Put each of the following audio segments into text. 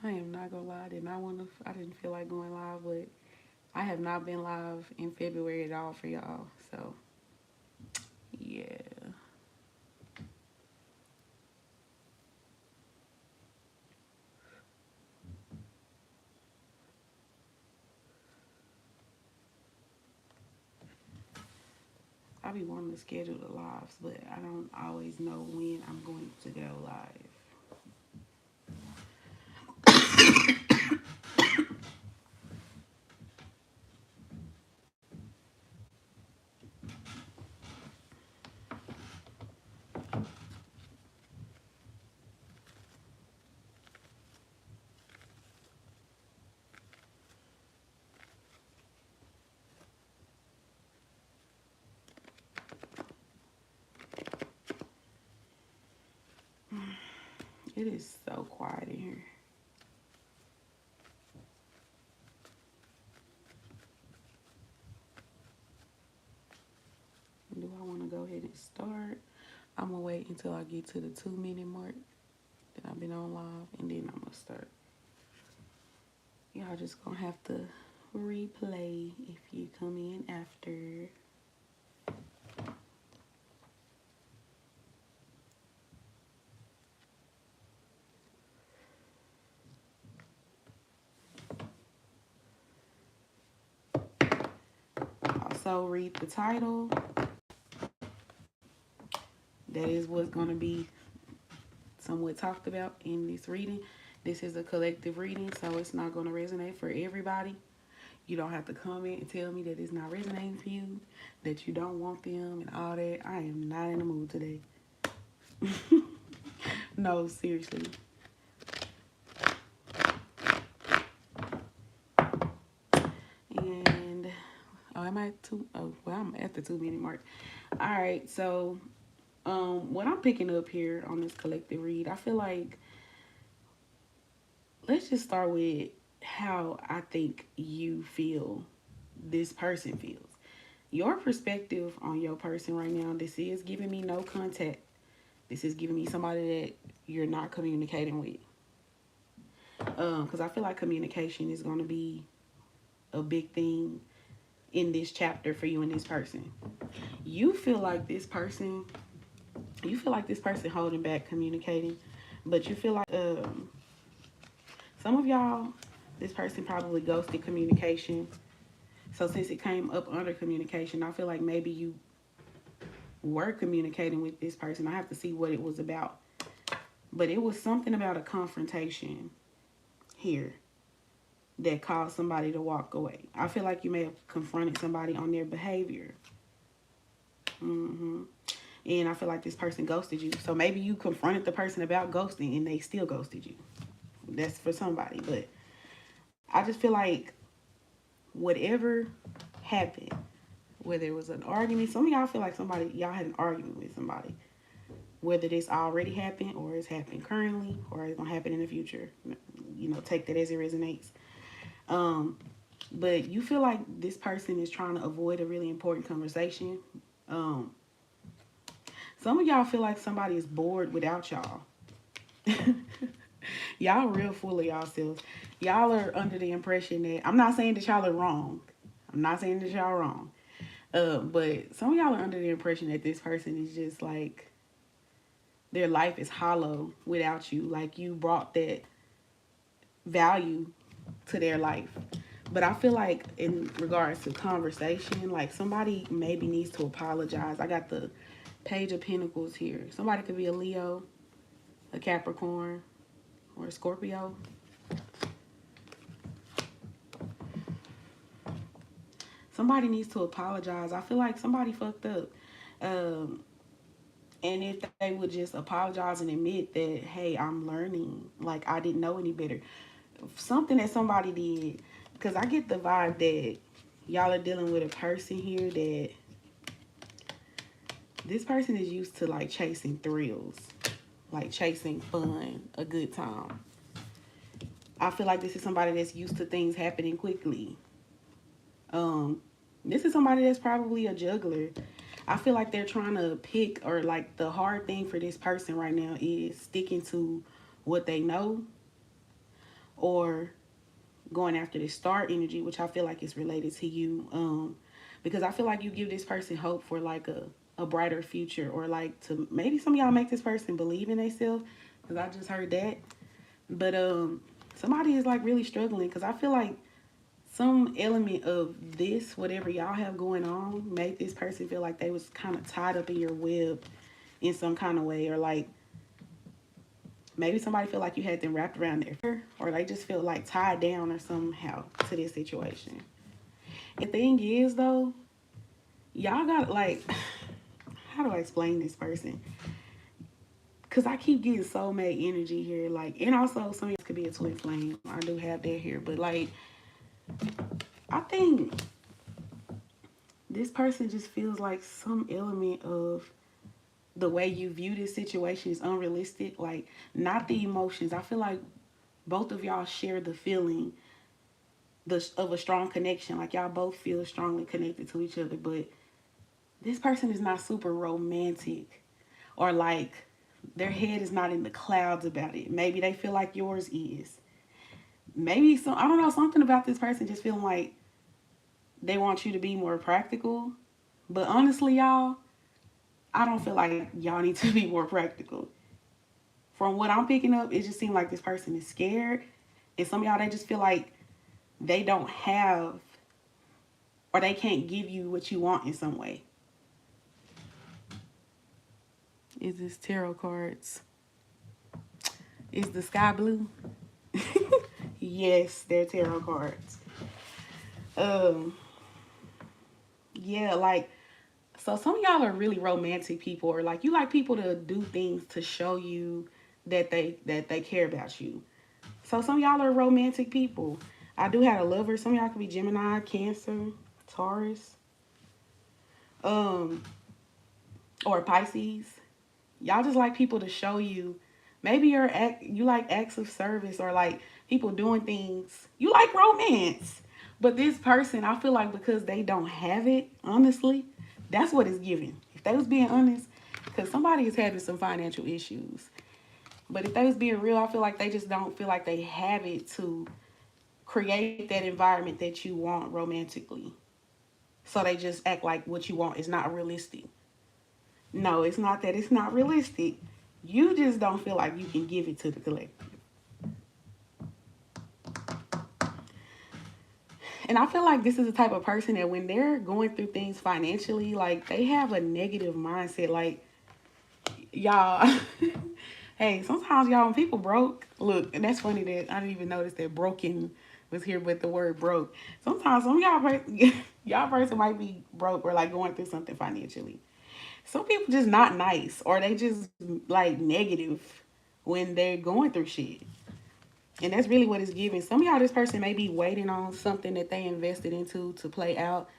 I am not gonna lie, I didn't feel like going live, but I have not been live in February at all for y'all. So yeah. I be wanting to schedule the lives, but I don't always know when I'm going to go live. It is so quiet in here. Do I want to go ahead and start? I'm gonna wait until I get to the 2 minute mark that I've been on live, and then I'm gonna start. Y'all just gonna have to replay if you come in after. Also read the title. That is what's gonna be somewhat talked about in this reading. This is a collective reading, so it's not gonna resonate for everybody. You don't have to comment and tell me that it's not resonating for you, that you don't want them and all that. I am not in the mood today. No, seriously. And oh, am I at two? Oh, well, I'm at the 2 minute mark. All right, so what I'm picking up here on this collective read, I feel like let's just start with how I think you feel this person feels. Your perspective on your person right now, this is giving me no contact. This is giving me somebody that you're not communicating with. Because I feel like communication is going to be a big thing in this chapter for you and this person. You feel like this person, you feel like this person holding back communicating, but you feel like some of y'all, this person probably ghosted communication. So since it came up under communication, I feel like maybe you were communicating with this person. I have to see what it was about. But it was something about a confrontation here that caused somebody to walk away. I feel like you may have confronted somebody on their behavior. hmm And I feel like this person ghosted you. So maybe you confronted the person about ghosting and they still ghosted you. That's for somebody. But I just feel like whatever happened, whether it was an argument, some of y'all feel like y'all had an argument with somebody. Whether this already happened or it's happening currently or it's gonna happen in the future. Take that as it resonates. Um, but you feel like this person is trying to avoid a really important conversation. Um, some of y'all feel like somebody is bored without y'all. Y'all real full of yourselves. Y'all are under the impression that I'm not saying that y'all are wrong. I'm not saying that y'all are wrong. But some of y'all are under the impression that this person is just like their life is hollow without you. Like you brought that value to their life. But I feel like in regards to conversation, like somebody maybe needs to apologize. I got the Page of Pentacles here. Somebody could be a Leo, a Capricorn, or a Scorpio. Somebody needs to apologize. I feel like somebody fucked up. Um, and if they would just apologize and admit that, hey, I'm learning, like I didn't know any better. Something that somebody did, because I get the vibe that y'all are dealing with a person here that this person is used to like chasing thrills, like chasing fun, a good time. I feel like this is somebody that's used to things happening quickly. Um, this is somebody that's probably a juggler. I feel like they're trying to pick, or like the hard thing for this person right now is sticking to what they know or going after this star energy, which I feel like is related to you. Because I feel like you give this person hope for like a brighter future, or like to maybe some of y'all make this person believe in themselves. Because I just heard that. But somebody is like really struggling, because I feel like some element of this, whatever y'all have going on, made this person feel like they was kind of tied up in your web in some kind of way, or like maybe somebody feel like you had them wrapped around their, or they just feel like tied down or somehow to this situation. And the thing is though, y'all got like, how do I explain this person? Cause I keep getting soulmate energy here, like, and also some of you could be a twin flame. I do have that here, but like, I think this person just feels like some element of the way you view this situation is unrealistic. Like, not the emotions. I feel like both of y'all share the feeling of a strong connection. Like, y'all both feel strongly connected to each other, but this person is not super romantic, or like their head is not in the clouds about it. Maybe they feel like yours is. Maybe some, I don't know, something about this person just feeling like they want you to be more practical. But honestly, y'all, I don't feel like y'all need to be more practical. From what I'm picking up, it just seems like this person is scared. And some of y'all, they just feel like they don't have, or they can't give you what you want in some way. Is this tarot cards? Is the sky blue? Yes, they're tarot cards. Um, yeah, like, so some of y'all are really romantic people, or like you like people to do things to show you that they care about you. So some of y'all are romantic people. I do have a lover. Some of y'all could be Gemini, Cancer, Taurus, um, or Pisces. Y'all just like people to show you. Maybe you like acts of service, or like people doing things. You like romance. But this person, I feel like because they don't have it, honestly, that's what it's giving. If they was being honest, because somebody is having some financial issues. But if they was being real, I feel like they just don't feel like they have it to create that environment that you want romantically. So they just act like what you want is not realistic. No, it's not that it's not realistic. You just don't feel like you can give it to the collective. And I feel like this is the type of person that when they're going through things financially, like they have a negative mindset. Like, y'all, hey, sometimes y'all, when people broke, look, and that's funny that I didn't even notice that broken was here, but the word broke. Sometimes some of y'all, y'all person might be broke or like going through something financially. Some people just not nice, or they just like negative when they're going through shit. And that's really what it's giving. Some of y'all, this person may be waiting on something that they invested into to play out.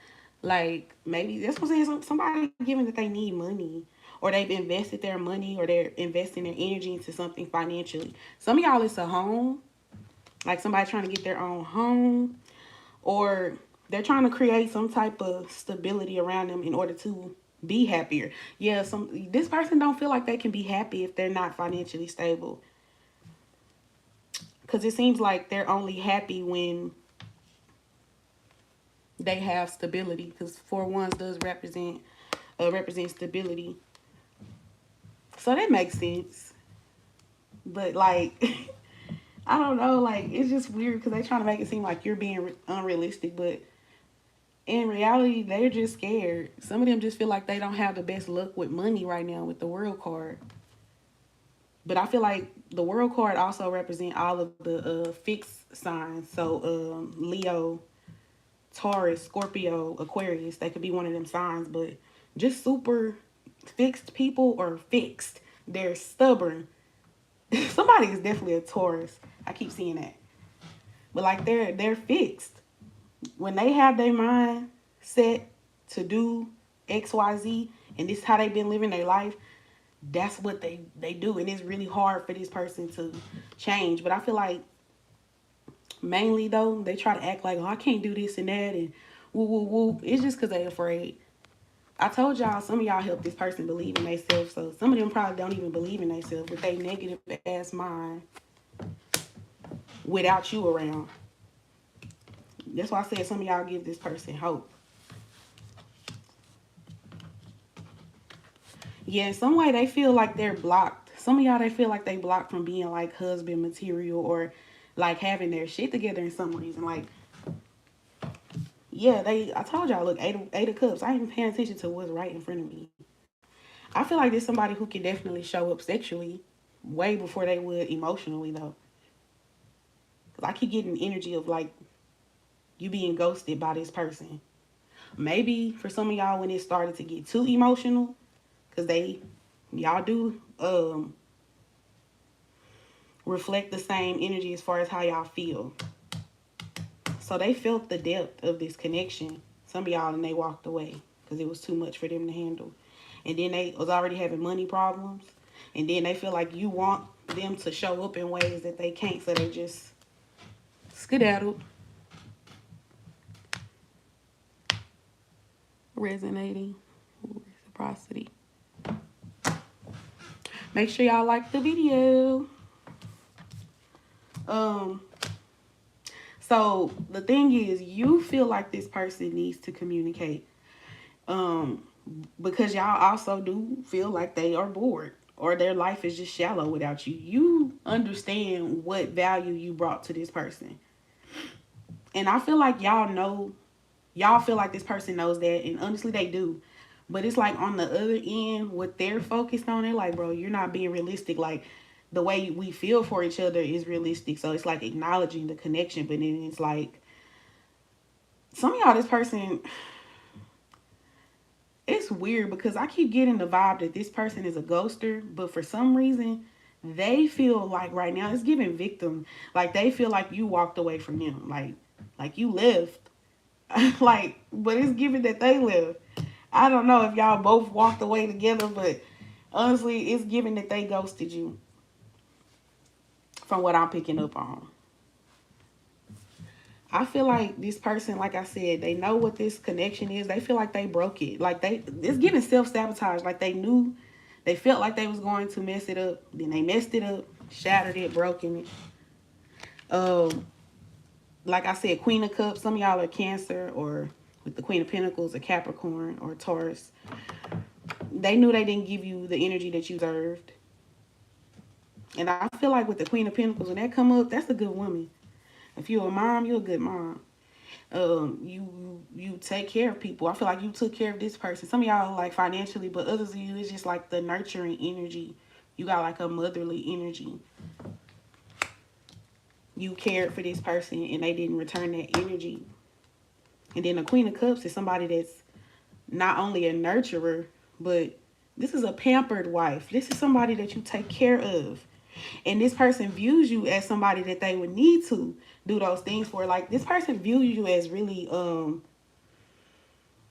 Like, maybe that's what I'm saying. Somebody giving that they need money, or they've invested their money, or they're investing their energy into something financially. Some of y'all, it's a home, like somebody trying to get their own home, or they're trying to create some type of stability around them in order to be happier. Yeah, this person don't feel like they can be happy if they're not financially stable. Because it seems like they're only happy when they have stability. Because 4 1s does represent stability. So that makes sense. But like, I don't know. Like, it's just weird because they're trying to make it seem like you're being unrealistic. But in reality, they're just scared. Some of them just feel like they don't have the best luck with money right now with the World card. But I feel like the World card also represent all of the fixed signs. So Leo, Taurus, Scorpio, Aquarius, they could be one of them signs, but just super fixed people or fixed. They're stubborn. Somebody is definitely a Taurus. I keep seeing that. But like they're fixed. When they have their mind set to do XYZ, and this is how they've been living their life, that's what they do. And it's really hard for this person to change. But I feel like mainly though, they try to act like, oh, I can't do this and that and woo woo woo. It's just because they afraid. I told y'all, some of y'all help this person believe in themselves. So some of them probably don't even believe in themselves with their negative ass mind. without you around. That's why I said some of y'all give this person hope. Yeah, in some way they feel like they're blocked. Some of y'all, they feel like they blocked from being like husband material or like having their shit together in some reason. Like, yeah, I told y'all, look, eight of cups. I ain't even paying attention to what's right in front of me. I feel like there's somebody who can definitely show up sexually way before they would emotionally though. Cause I keep getting energy of like you being ghosted by this person. Maybe for some of y'all when it started to get too emotional, cause y'all do reflect the same energy as far as how y'all feel. So they felt the depth of this connection. Some of y'all, and they walked away because it was too much for them to handle. And then they was already having money problems. And then they feel like you want them to show up in ways that they can't. So they just skedaddled. Resonating. Reciprocity. Make sure y'all like the video. So the thing is, you feel like this person needs to communicate. Because y'all also do feel like they are bored or their life is just shallow without you. You understand what value you brought to this person. And I feel like y'all feel like this person knows that, and honestly they do. But it's like on the other end, what they're focused on, they're like, bro, you're not being realistic. Like the way we feel for each other is realistic. So it's like acknowledging the connection, but then it's like some of y'all, this person, it's weird because I keep getting the vibe that this person is a ghoster, but for some reason they feel like right now it's giving victim. Like they feel like you walked away from them. Like you left. Like, but it's given that they left. I don't know if y'all both walked away together, but honestly, it's given that they ghosted you from what I'm picking up on. I feel like this person, like I said, they know what this connection is. They feel like they broke it. Like it's giving self-sabotage. Like they felt like they was going to mess it up. Then they messed it up, shattered it, broken it. Like I said, Queen of Cups, some of y'all are Cancer, or with the Queen of Pentacles, a Capricorn or Taurus. They knew they didn't give you the energy that you deserved. And I feel like with the Queen of Pentacles, when that come up, that's a good woman. If you're a mom, you're a good mom. You take care of people. I feel like you took care of this person. Some of y'all like financially, but others of you, it's just like the nurturing energy. You got like a motherly energy. You cared for this person and they didn't return that energy. And then the Queen of Cups is somebody that's not only a nurturer, but this is a pampered wife. This is somebody that you take care of. And this person views you as somebody that they would need to do those things for. Like this person views you as really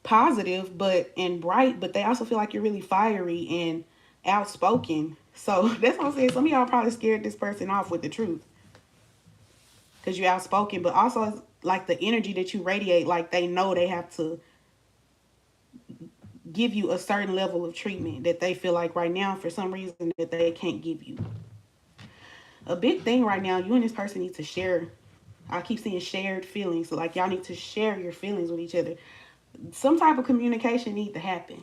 positive and bright, but they also feel like you're really fiery and outspoken. So that's what I'm saying. Some of y'all probably scared this person off with the truth because you're outspoken, but also it's like the energy that you radiate, like they know they have to give you a certain level of treatment that they feel like right now for some reason that they can't give you. A big thing right now, you and this person need to share. I keep seeing shared feelings. So like y'all need to share your feelings with each other. Some type of communication need to happen.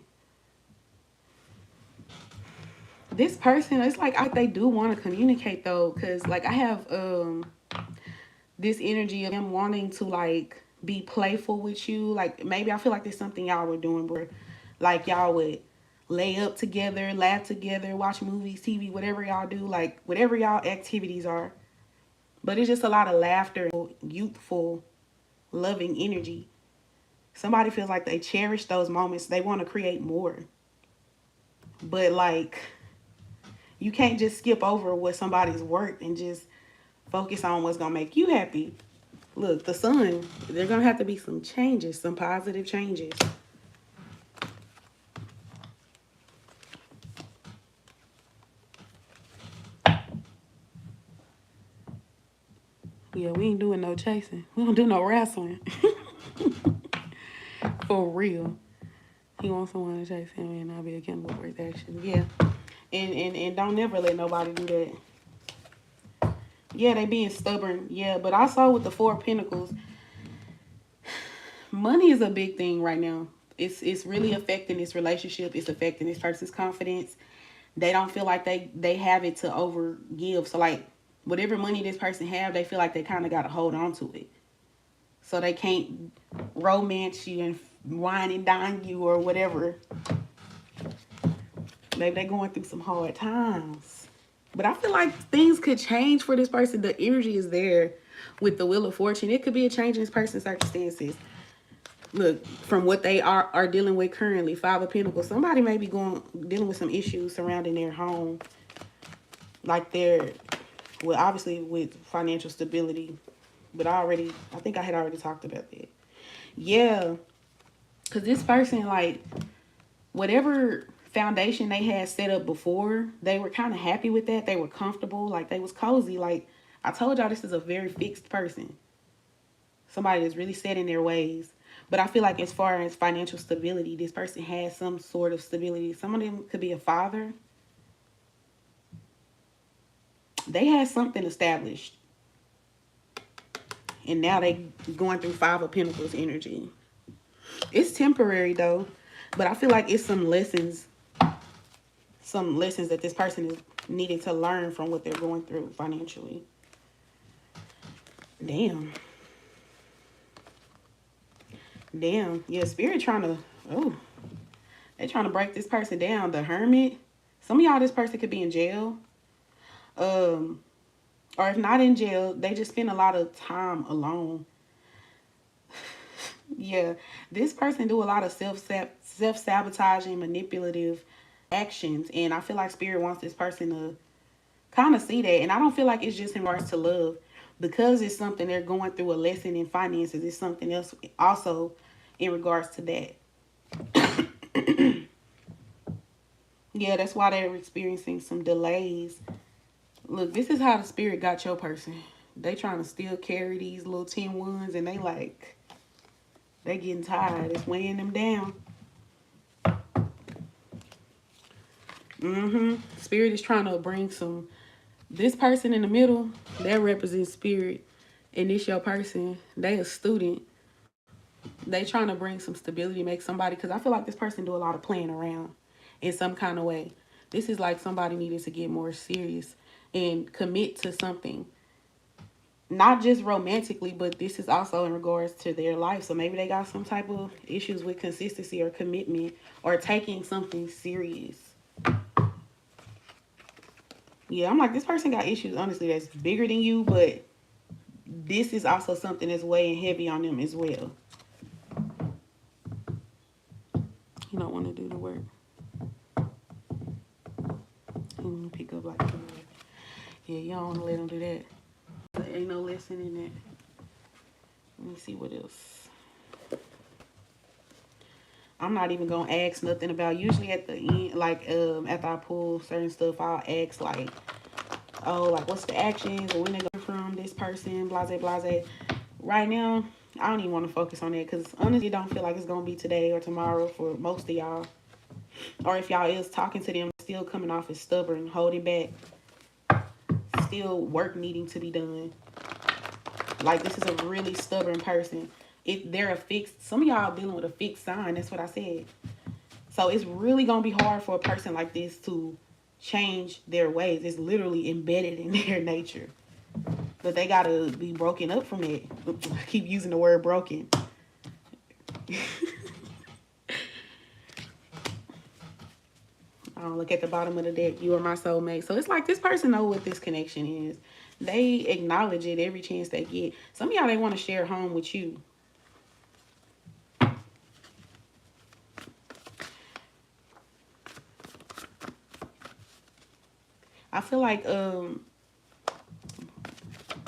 This person, it's like they do want to communicate though, because like I have this energy of them wanting to like be playful with you. Like maybe I feel like there's something y'all were doing where like y'all would lay up together, laugh together, watch movies, TV, whatever y'all do, like whatever y'all activities are. But it's just a lot of laughter, youthful, loving energy. Somebody feels like they cherish those moments. They want to create more. But like, you can't just skip over what somebody's worked and just focus on what's going to make you happy. Look, the sun, there are going to have to be some changes, some positive changes. Yeah, we ain't doing no chasing. We don't do no wrestling. For real. He wants someone to chase him and I'll be accountable for his actions. Yeah. And don't never let nobody do that. Yeah, they being stubborn. Yeah, but also with the Four of Pentacles, money is a big thing right now. It's really affecting this relationship. It's affecting this person's confidence. They don't feel like they have it to over give. So like whatever money this person have, they feel like they kind of got to hold on to it. So they can't romance you and wine and dine you or whatever. Maybe they're going through some hard times. But I feel like things could change for this person. The energy is there with the Wheel of Fortune. It could be a change in this person's circumstances. Look, from what they are dealing with currently, Five of Pentacles. Somebody may be dealing with some issues surrounding their home. Like well, obviously with financial stability. But I think I had already talked about that. Yeah. Because this person, like, whatever foundation they had set up before, they were kind of happy with that. They were comfortable. Like, they was cozy. Like, I told y'all, this is a very fixed person. Somebody that's really set in their ways. But I feel like as far as financial stability, this person has some sort of stability. Some of them could be a father. They had something established. And now they going through Five of Pentacles energy. It's temporary though. But I feel like it's some lessons that this person is needing to learn from what they're going through financially. Damn. Yeah, Spirit trying to, they're trying to break this person down. The Hermit. Some of y'all, this person could be in jail. Or if not in jail, they just spend a lot of time alone. Yeah, this person do a lot of self-sabotaging, manipulative actions. And I feel like Spirit wants this person to kind of see that. And I don't feel like it's just in regards to love. Because it's something they're going through a lesson in finances. It's something else also in regards to that. Yeah, that's why they're experiencing some delays. Look, this is how the Spirit got your person. They trying to still carry these little 10-1s and they getting tired. It's weighing them down. Spirit is trying to bring some. This person in the middle, that represents Spirit. And this your person, they a student. They trying to bring some stability, make somebody, because I feel like this person do a lot of playing around in some kind of way. This is like somebody needed to get more serious and commit to something. Not just romantically, but this is also in regards to their life. So maybe they got some type of issues with consistency or commitment or taking something serious. Yeah, I'm like, this person got issues, honestly, that's bigger than you, but this is also something that's weighing heavy on them as well. You don't want to do the work. Pick up like that. Yeah, you don't want to let them do that. There ain't no lesson in that. Let me see what else. I'm not even gonna ask nothing about. Usually at the end, like after I pull certain stuff, I'll ask like, oh, like what's the actions or when they go from this person, blase blase. Right now, I don't even want to focus on that because honestly, I don't feel like it's gonna be today or tomorrow for most of y'all. Or if y'all is talking to them, still coming off as stubborn, holding back, still work needing to be done. Like this is a really stubborn person. If they're a fixed, some of y'all dealing with a fixed sign. That's what I said. So it's really going to be hard for a person like this to change their ways. It's literally embedded in their nature. But they got to be broken up from it. I keep using the word broken. Look at the bottom of the deck. You are my soulmate. So it's like this person know what this connection is. They acknowledge it every chance they get. Some of y'all, they want to share home with you. I feel like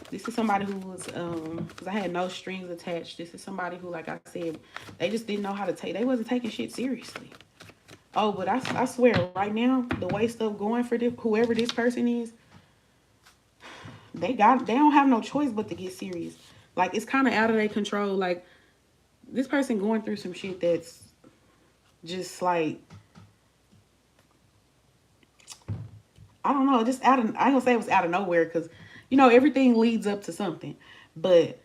this is somebody who was because I had no strings attached. This is somebody who, like I said, they just didn't know how to take. They wasn't taking shit seriously. Oh, but I swear right now, the way stuff going for whoever this person is, they don't have no choice but to get serious. Like it's kind of out of their control. Like this person going through some shit that's just like, I don't know, just I ain't gonna say it was out of nowhere because You know, everything leads up to something. But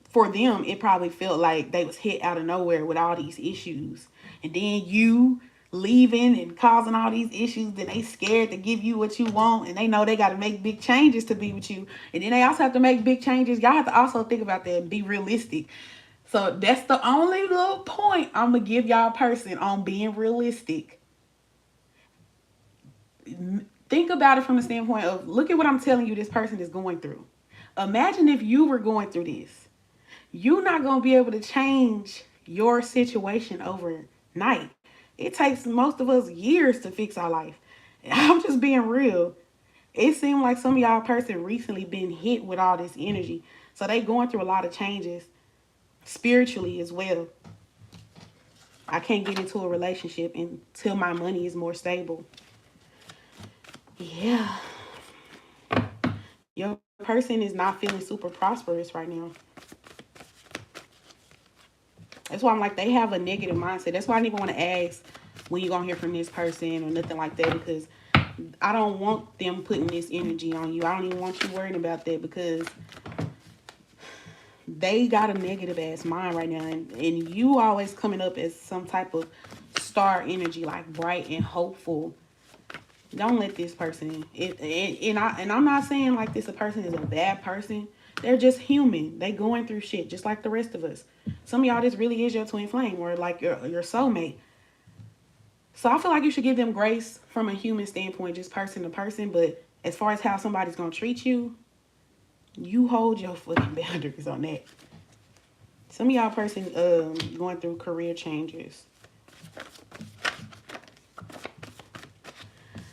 for them, it probably felt like they was hit out of nowhere with all these issues. And then you leaving and causing all these issues, then they scared to give you what you want, and they know they got to make big changes to be with you. And then they also have to make big changes. Y'all have to also think about that and be realistic. So that's the only little point I'm going to give y'all person on being realistic. Think about it from the standpoint of, look at what I'm telling you this person is going through. Imagine if you were going through this. You're not going to be able to change your situation overnight. It takes most of us years to fix our life. I'm just being real. It seemed like some of y'all person recently been hit with all this energy. So they going through a lot of changes spiritually as well. I can't get into a relationship until my money is more stable. Yeah. Your person is not feeling super prosperous right now. That's why I'm like, they have a negative mindset. That's why I didn't even want to ask when you're going to hear from this person or nothing like that, because I don't want them putting this energy on you. I don't even want you worrying about that, because they got a negative ass mind right now. And you always coming up as some type of star energy, like bright and hopeful. Don't let this person and I'm not saying like this a person is a bad person. They're just human. They going through shit just like the rest of us. Some of y'all, this really is your twin flame or like your soulmate. So I feel like you should give them grace from a human standpoint, just person to person. But as far as how somebody's gonna treat you, you hold your fucking boundaries on that. Some of y'all person going through career changes.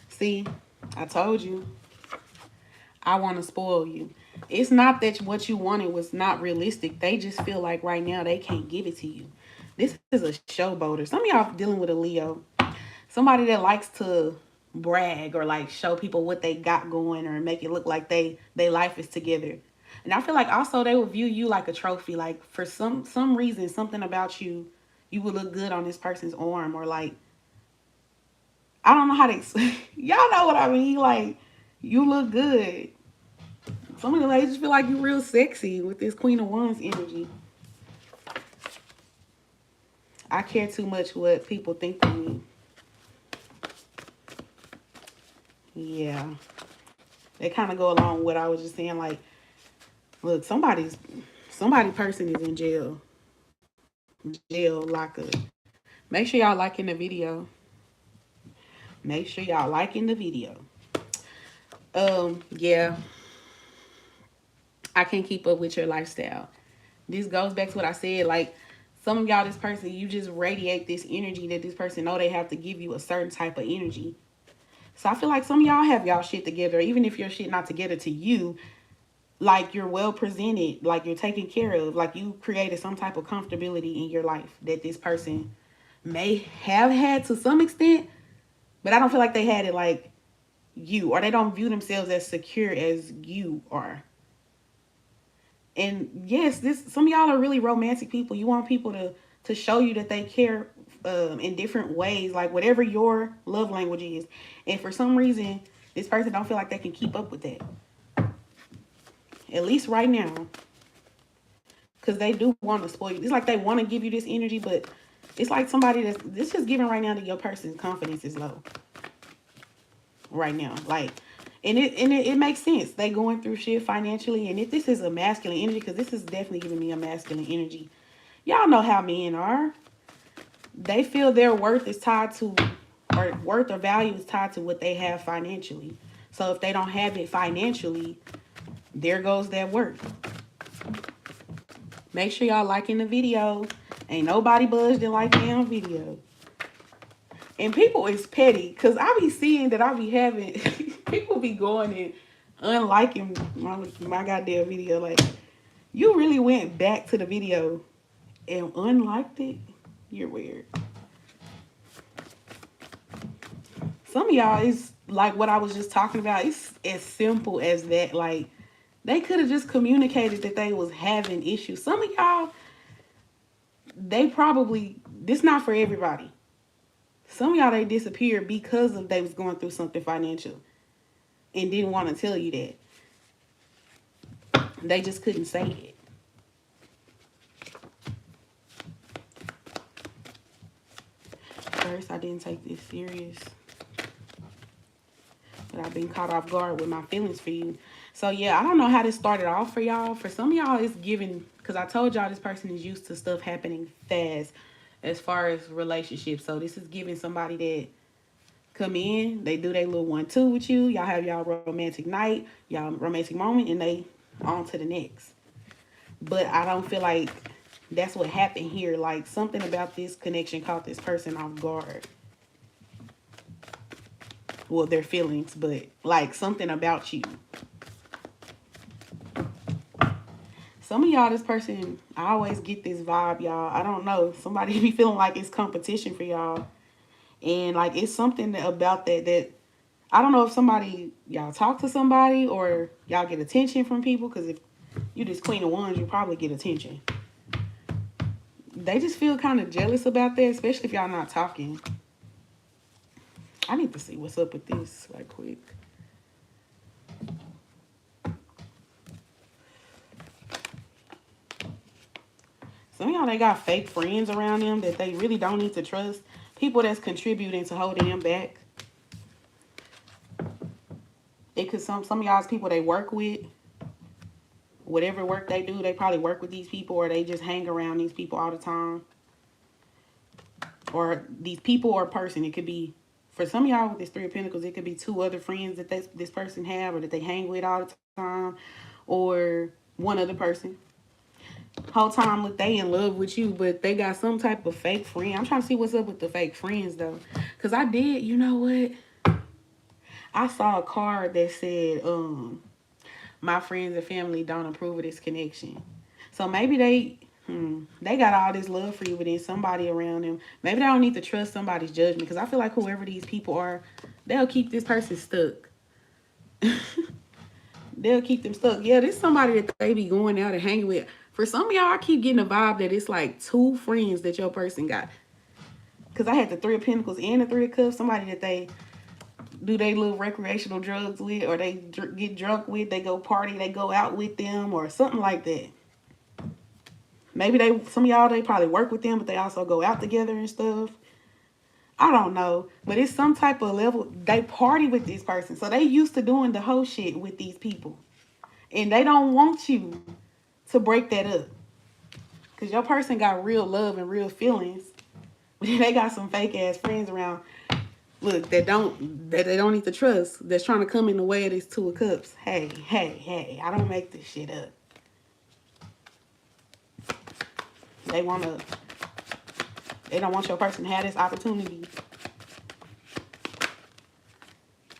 See, I told you. I want to spoil you. It's not that what you wanted was not realistic. They just feel like right now they can't give it to you. This is a showboater. Some of y'all dealing with a Leo. Somebody that likes to brag or like show people what they got going or make it look like they life is together. And I feel like also they will view you like a trophy. Like for some reason, something about you, you would look good on this person's arm, or like, I don't know how to y'all know what I mean. Like, you look good. Some of the ladies feel like you're real sexy with this Queen of Wands energy. I care too much what people think of me. Yeah. They kind of go along with what I was just saying. Like, look, somebody person is in jail. Jail lockup. Make sure y'all liking the video. Make sure y'all liking the video. Yeah. I can't keep up with your lifestyle. This goes back to what I said. Like, some of y'all, this person, you just radiate this energy that this person know they have to give you a certain type of energy. So I feel like some of y'all have y'all shit together. Even if your shit not together to you, like you're well presented, like you're taken care of, like you created some type of comfortability in your life that this person may have had to some extent, but I don't feel like they had it like you, or they don't view themselves as secure as you are. And yes, some of y'all are really romantic people. You want people to show you that they care in different ways, like whatever your love language is. And for some reason, this person don't feel like they can keep up with that. At least right now. Because they do want to spoil you. It's like they want to give you this energy, but it's like somebody this just giving right now that your person's confidence is low. Right now. Like, and it makes sense. They going through shit financially. And if this is a masculine energy, because this is definitely giving me a masculine energy. Y'all know how men are. They feel their worth is tied to, or worth or value is tied to what they have financially. So if they don't have it financially, there goes that worth. Make sure y'all liking the video. Ain't nobody buzzed and like me on video. And people is petty, because I be seeing that I be having, people be going and unliking my goddamn video. Like, you really went back to the video and unliked it? You're weird. Some of y'all, is like what I was just talking about. It's as simple as that. Like, they could have just communicated that they was having issues. Some of y'all, they probably, this not for everybody. Some of y'all, they disappeared because they was going through something financial and didn't want to tell you that. They just couldn't say it. First, I didn't take this serious, but I've been caught off guard with my feelings for you. So yeah, I don't know how this started off for y'all. For some of y'all, it's given, because I told y'all this person is used to stuff happening fast as far as relationships. So this is giving somebody that come in, they do their little 1-2 with you. Y'all have y'all romantic night, y'all romantic moment, and they on to the next. But I don't feel like that's what happened here. Like something about this connection caught this person off guard. Well, their feelings, but like something about you. Some of y'all, this person, I always get this vibe, y'all. I don't know. Somebody be feeling like it's competition for y'all. And like it's something about that I don't know if somebody, y'all talk to somebody or y'all get attention from people. Because if you just Queen of Wands, you probably get attention. They just feel kind of jealous about that, especially if y'all not talking. I need to see what's up with this right quick. Some of y'all, they got fake friends around them that they really don't need to trust. People that's contributing to holding them back. It could some of y'all's people they work with. Whatever work they do, they probably work with these people or they just hang around these people all the time. Or these people or person. It could be, for some of y'all with this Three of Pentacles, it could be 2 other friends that this person have or that they hang with all the time. Or one other person. Whole time look they in love with you, but they got some type of fake friend. I'm trying to see what's up with the fake friends though. Because I did, you know what? I saw a card that said, my friends and family don't approve of this connection. So maybe they got all this love for you, but then somebody around them, maybe they don't need to trust somebody's judgment. Because I feel like whoever these people are, they'll keep this person stuck. They'll keep them stuck. Yeah, this somebody that they be going out and hanging with. For some of y'all, I keep getting a vibe that it's like 2 friends that your person got. Because I had the 3 of Pentacles and the 3 of Cups. Somebody that they do they little recreational drugs with, or they get drunk with, they go party, they go out with them, or something like that. Maybe some of y'all, they probably work with them, but they also go out together and stuff. I don't know, but it's some type of level. They party with this person, so they used to doing the whole shit with these people, and they don't want you to break that up, because your person got real love and real feelings, but they got some fake ass friends around. Look, that they don't need to trust. That's trying to come in the way of this 2 of Cups. Hey! I don't make this shit up. They don't want your person to have this opportunity.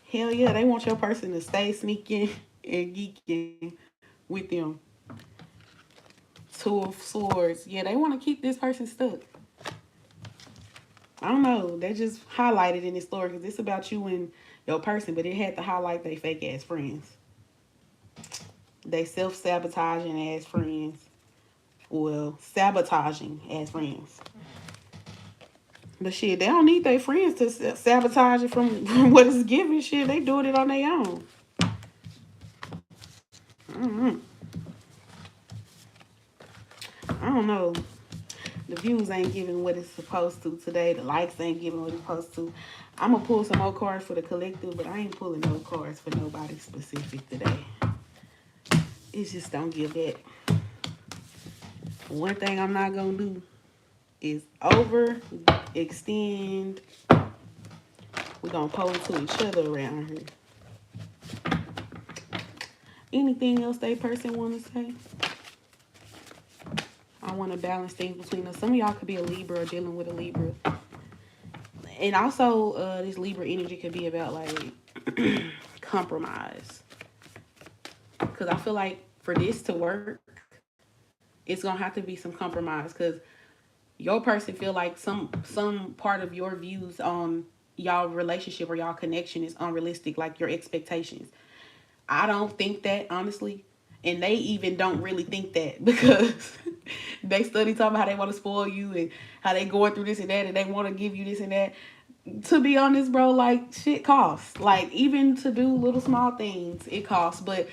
Hell yeah, they want your person to stay sneaking and geeking with them. 2 of Swords. Yeah, they want to keep this person stuck. I don't know. They just highlighted in this story because it's about you and your person, but it had to highlight they fake ass friends. They self-sabotaging ass friends. Well, sabotaging ass friends. But shit, they don't need their friends to sabotage it from what it's giving. Shit, they doing it on their own. I don't know. The views ain't giving what it's supposed to today. The likes ain't giving what it's supposed to. I'm going to pull some more cards for the collective, but I ain't pulling no cards for nobody specific today. It just don't give that. One thing I'm not going to do is overextend. We're going to pull into each other around here. Anything else that person want to say? I want to balance things between us. Some of y'all could be a Libra or dealing with a Libra. And also, this Libra energy could be about, like, compromise. Because I feel like for this to work, it's going to have to be some compromise. Because your person feel like some part of your views on y'all relationship or y'all connection is unrealistic, like your expectations. I don't think that, honestly. And they even don't really think that because they study talking about how they want to spoil you and how they going through this and that and they want to give you this and that. To be honest, bro, like, shit costs. Like, even to do little small things, it costs. But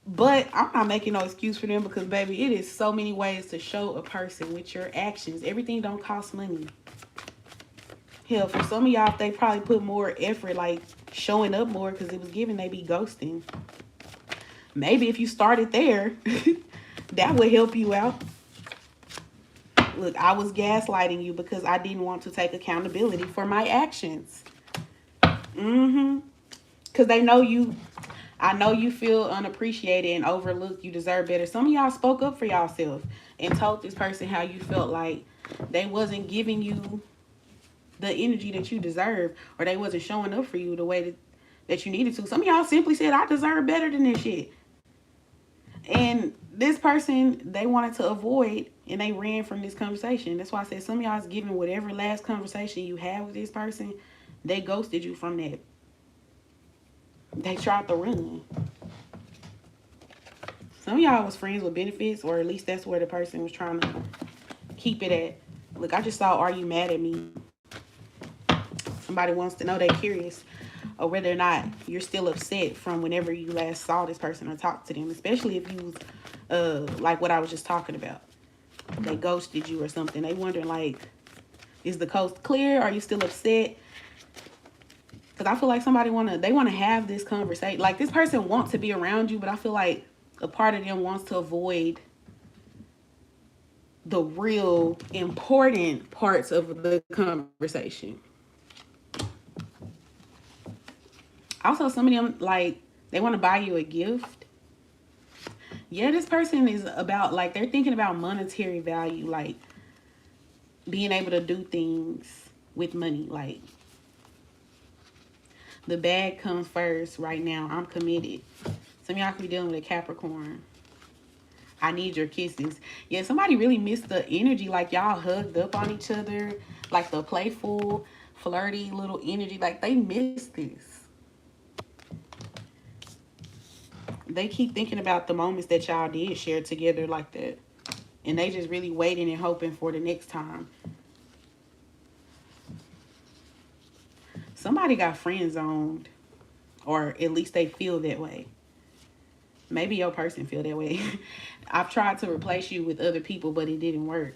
But I'm not making no excuse for them because, baby, it is so many ways to show a person with your actions. Everything don't cost money. Hell, for some of y'all, if they probably put more effort, like showing up more because it was given, they be ghosting. Maybe if you started there, that would help you out. Look, I was gaslighting you because I didn't want to take accountability for my actions. Because they know you. I know you feel unappreciated and overlooked. You deserve better. Some of y'all spoke up for yourself and told this person how you felt like they wasn't giving you the energy that you deserve, or they wasn't showing up for you the way that you needed to. Some of y'all simply said, I deserve better than this shit. And this person, they wanted to avoid, and they ran from this conversation. That's why I said some of y'all is giving whatever last conversation you had with this person, they ghosted you from that. They tried to run. Some of y'all was friends with benefits, or at least that's where the person was trying to keep it at. Look, I just saw, are you mad at me? Somebody wants to know, they're curious, or whether or not you're still upset from whenever you last saw this person or talked to them, especially if you was like what I was just talking about. They ghosted you or something. They wondering like, is the coast clear? Are you still upset? Because I feel like somebody they want to have this conversation. Like, this person wants to be around you, but I feel like a part of them wants to avoid the real important parts of the conversation. Also, some of them, like, they want to buy you a gift. Yeah, this person is about, like, they're thinking about monetary value, like being able to do things with money. Like, the bag comes first right now. I'm committed. Some of y'all could be dealing with a Capricorn. I need your kisses. Yeah, somebody really missed the energy. Like, y'all hugged up on each other. Like, the playful, flirty little energy. Like, they missed this. They keep thinking about the moments that y'all did share together like that. And they just really waiting and hoping for the next time. Somebody got friend zoned. Or at least they feel that way. Maybe your person feel that way. I've tried to replace you with other people, but it didn't work.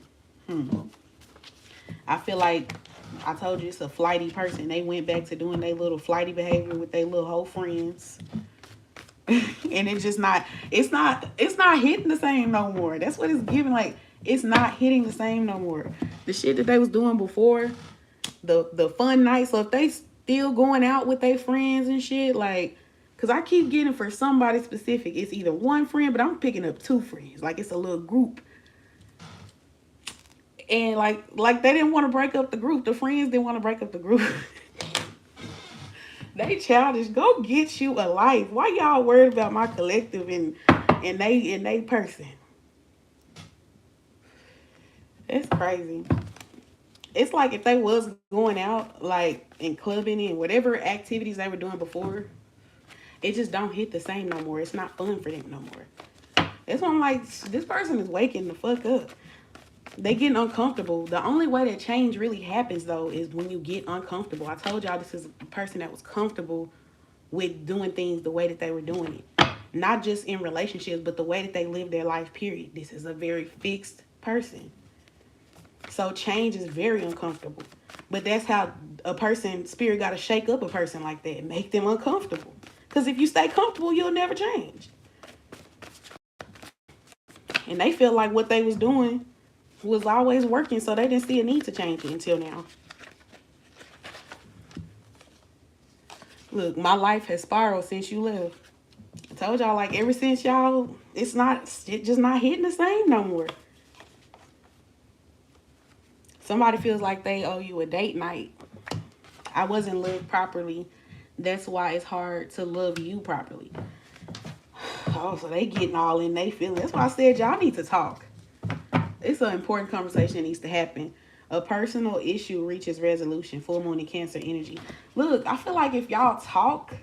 I feel like I told you it's a flighty person. They went back to doing their little flighty behavior with their little whole friends. And it's not hitting the same no more. That's what it's giving. Like, it's not hitting the same no more. The shit that they was doing before, the fun nights. So if they still going out with their friends and shit, like, because I keep getting for somebody specific, it's either one friend, but I'm picking up two friends. Like, it's a little group. And like they didn't want to break up the group. The friends didn't want to break up the group. They childish. Go get you a life. Why y'all worried about my collective and they person? It's crazy. It's like if they was going out, like, and clubbing and whatever activities they were doing before, it just don't hit the same no more. It's not fun for them no more. That's why I'm like, this person is waking the fuck up. They getting uncomfortable. The only way that change really happens, though, is when you get uncomfortable. I told y'all this is a person that was comfortable with doing things the way that they were doing it. Not just in relationships, but the way that they live their life, period. This is a very fixed person. So change is very uncomfortable. But that's how a person, spirit got to shake up a person like that. Make them uncomfortable. Because if you stay comfortable, you'll never change. And they feel like what they was doing was always working, so they didn't see a need to change it until now. Look, my life has spiraled since you left. I told y'all, like, ever since y'all, it's just not hitting the same no more. Somebody feels like they owe you a date night. I wasn't loved properly. That's why it's hard to love you properly. Oh, so they getting all in they feelings. That's why I said y'all need to talk. It's an important conversation that needs to happen. A personal issue reaches resolution. Full moon and Cancer energy. Look, I feel like if y'all talk,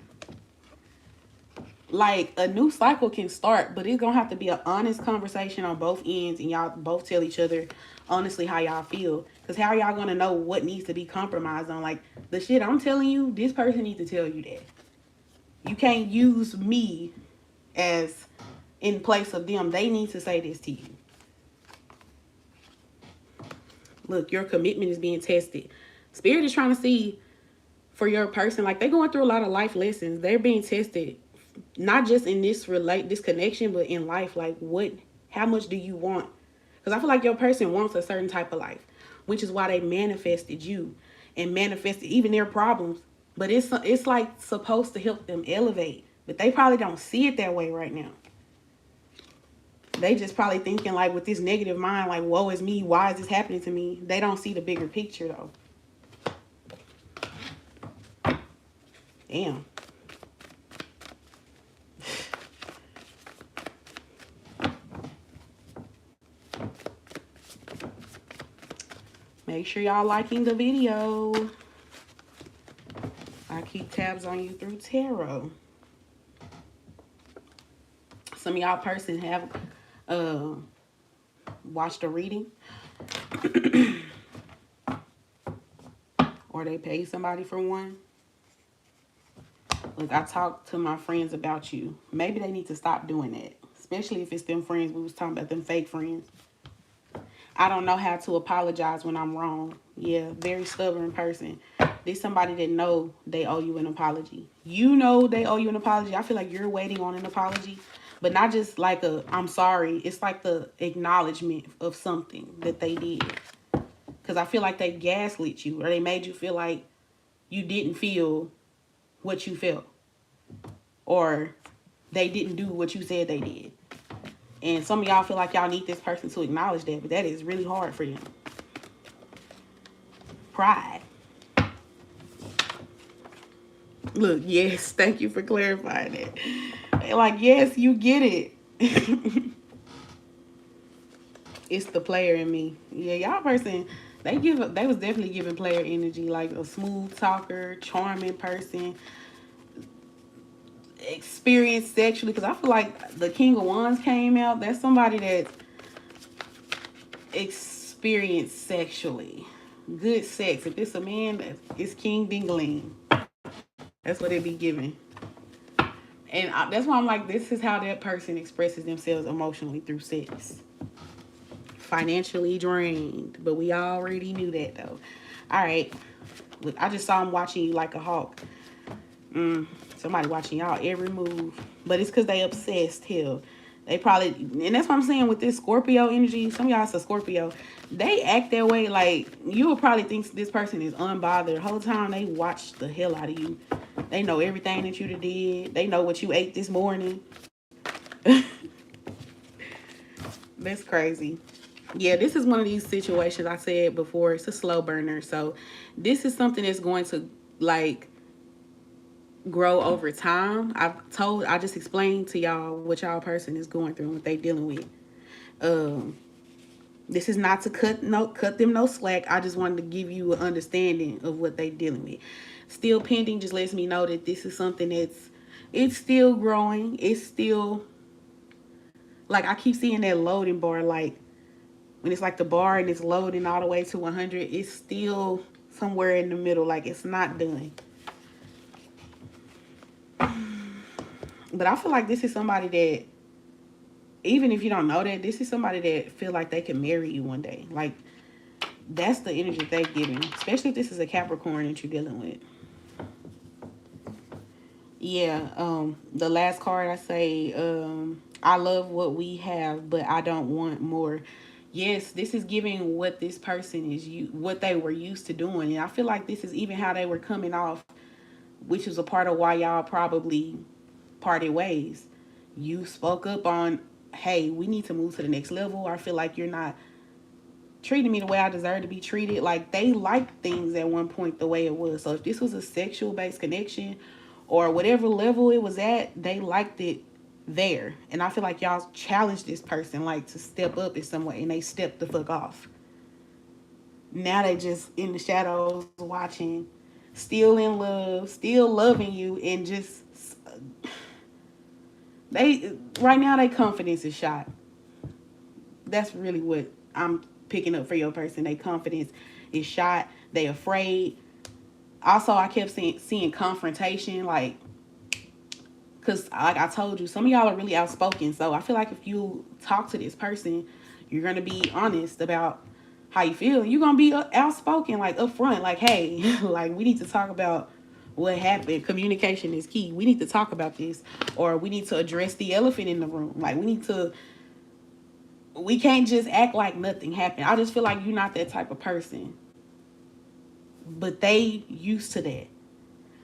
like, a new cycle can start, but it's gonna have to be an honest conversation on both ends, and y'all both tell each other honestly how y'all feel. Because how y'all gonna know what needs to be compromised on? Like, the shit I'm telling you, this person needs to tell you that. You can't use me as in place of them. They need to say this to you. Look, your commitment is being tested. Spirit is trying to see for your person, like they're going through a lot of life lessons. They're being tested, not just in this connection, but in life. Like how much do you want? Because I feel like your person wants a certain type of life, which is why they manifested you and manifested even their problems. But it's like supposed to help them elevate, but they probably don't see it that way right now. They just probably thinking like with this negative mind, like, woe is me, why is this happening to me? They don't see the bigger picture though. Damn. Make sure y'all liking the video. I keep tabs on you through tarot. Some of y'all person have watched a reading. Or they paid somebody for one. Look, I talked to my friends about you. Maybe they need to stop doing that. Especially if it's them friends. We was talking about them fake friends. I don't know how to apologize when I'm wrong. Yeah, very stubborn person. There's somebody that know they owe you an apology. You know they owe you an apology. I feel like you're waiting on an apology. But not just like a, I'm sorry. It's like the acknowledgement of something that they did. Because I feel like they gaslit you. Or they made you feel like you didn't feel what you felt. Or they didn't do what you said they did. And some of y'all feel like y'all need this person to acknowledge that. But that is really hard for them. Pride. Look, yes, thank you for clarifying that. They're like, yes, you get it. It's the player in me. Yeah, y'all person, they was definitely giving player energy, like a smooth talker, charming person, experienced sexually. Because I feel like the King of Wands came out. That's somebody that experienced sexually. Good sex. If it's a man, it's King Dingaling. That's what it be giving. And that's why I'm like, this is how that person expresses themselves emotionally, through sex. Financially drained. But we already knew that, though. All right. Look, I just saw him watching you like a hawk. Somebody watching y'all every move. But it's because they obsessed. Hell, they probably... And that's what I'm saying with this Scorpio energy. Some of y'all are Scorpio. They act that way. Like, you would probably think this person is unbothered. The whole time they watch the hell out of you. They know everything that you did. They know what you ate this morning. That's crazy. Yeah, this is one of these situations I said before. It's a slow burner. So this is something that's going to, like, grow over time. I just explained to y'all what y'all person is going through and what they dealing with. This is not to cut them no slack. I just wanted to give you an understanding of what they dealing with. Still pending just lets me know that this is something it's still growing. It's still, like, I keep seeing that loading bar, like when it's like the bar and it's loading all the way to 100, it's still somewhere in the middle, like it's not done. But I feel like this is somebody that, even if you don't know that, this is somebody that feel like they can marry you one day. Like, that's the energy they're giving. Especially if this is a Capricorn that you're dealing with. Yeah, the last card I say, I love what we have, but I don't want more. Yes, this is giving what this person what they were used to doing. And I feel like this is even how they were coming off, which is a part of why y'all probably parted ways. You spoke up on, hey, we need to move to the next level. I feel like you're not treating me the way I deserve to be treated. Like, they liked things at one point the way it was. So if this was a sexual based connection or whatever level it was at, they liked it there. And I feel like y'all challenged this person, like, to step up in some way, and they stepped the fuck off. Now they just in the shadows watching, still in love, still loving you, and just right now their confidence is shot. That's really what I'm picking up for your person. Their confidence is shot. They afraid. Also, I kept seeing confrontation, like Because like I told you, some of y'all are really outspoken. So I feel like if you talk to this person, you're going to be honest about how you feel. You're going to be outspoken, like upfront, like, hey, like we need to talk about what happened. Communication is key. We need to talk about this, or we need to address the elephant in the room. Like we can't just act like nothing happened. I just feel like you're not that type of person, but they used to that.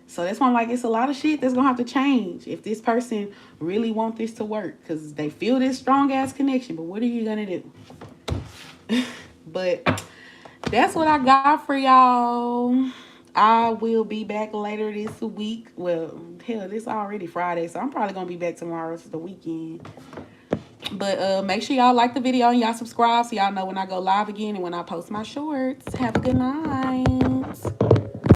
So that's why I'm like, it's a lot of shit that's gonna have to change if this person really want this to work, because they feel this strong ass connection. But what are you gonna do? But that's what I got for y'all. I will be back later this week. Well, hell, this already Friday, so I'm probably gonna be back tomorrow. It's the weekend. But make sure y'all like the video and y'all subscribe so y'all know when I go live again and when I post my shorts. Have a good night.